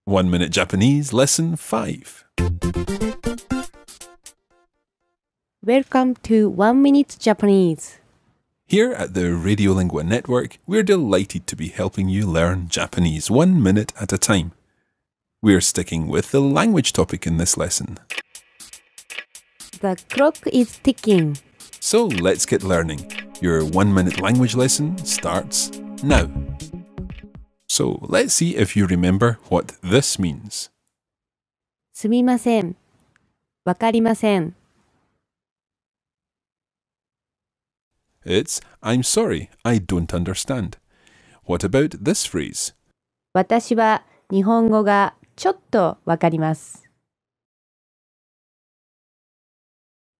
1 Minute Japanese Lesson 5. Welcome to 1 Minute Japanese. Here at the Radiolingua Network, we're delighted to be helping you learn Japanese 1 minute at a time. We're sticking with the language topic in this lesson. The clock is ticking. So let's get learning. Your 1 minute language lesson starts now. So let's see if you remember what this means. すみません。わかりません。It's, I'm sorry, I don't understand. What about this phrase? 私は日本語がちょっとわかります。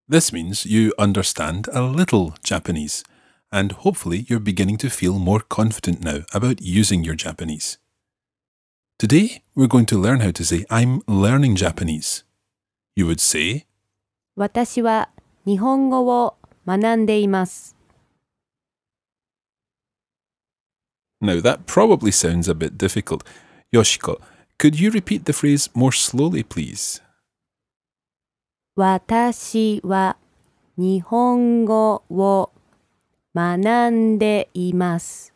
This means you understand a little Japanese, and hopefully you're beginning to feel more confident now about using your Japanese. Today, we're going to learn how to say, I'm learning Japanese. You would say, 私は日本語を学んでいます。Now that probably sounds a bit difficult. Yoshiko, could you repeat the phrase more slowly, please? 私は日本語を学んでいます。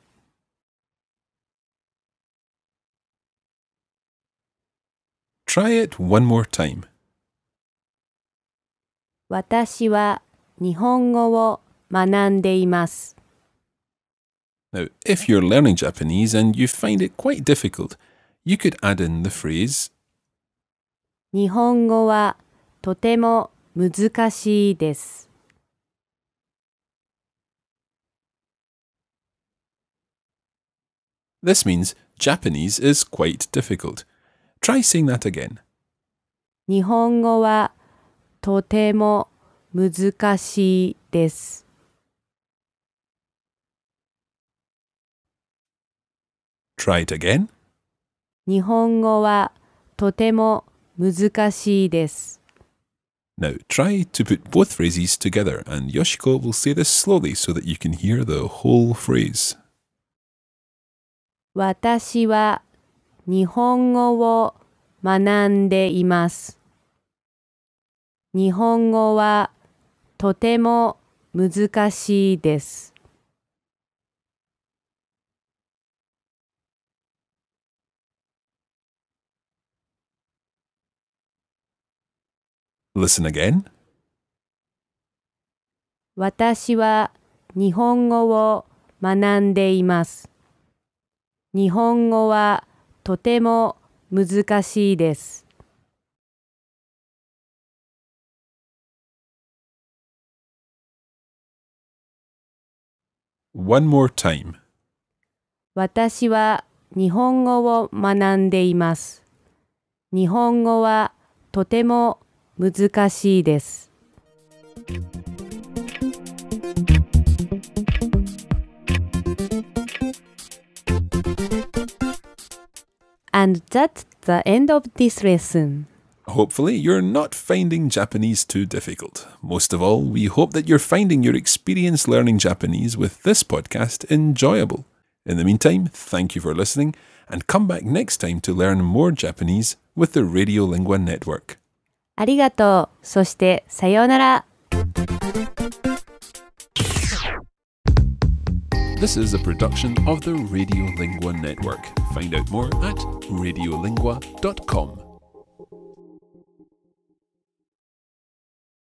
Try it one more time. 私は日本語を学んでいます。Now, if you're learning Japanese and you find it quite difficult, you could add in the phrase, 日本語はとても難しいです。This means Japanese is quite difficult. Try saying that again. 日本語はとても難しいです。Try it again. 日本語はとても難しいです。Now, try to put both phrases together, and Yoshiko will say this slowly so that you can hear the whole phrase. 私は日本語を学んでいます。日本語はとても難しいです。Listen again. 私は日本語を学んでいます。日本語はとても難しいです。One more time. 私は日本語を学んでいます。日本語はとても難しいです。And that's the end of this lesson. Hopefully, you're not finding Japanese too difficult. Most of all, we hope that you're finding your experience learning Japanese with this podcast enjoyable. In the meantime, thank you for listening, and come back next time to learn more Japanese with the Radiolingua Network. ありがとう。そしてさようなら。This is a production of the Radiolingua Network. Find out more at radiolingua.com.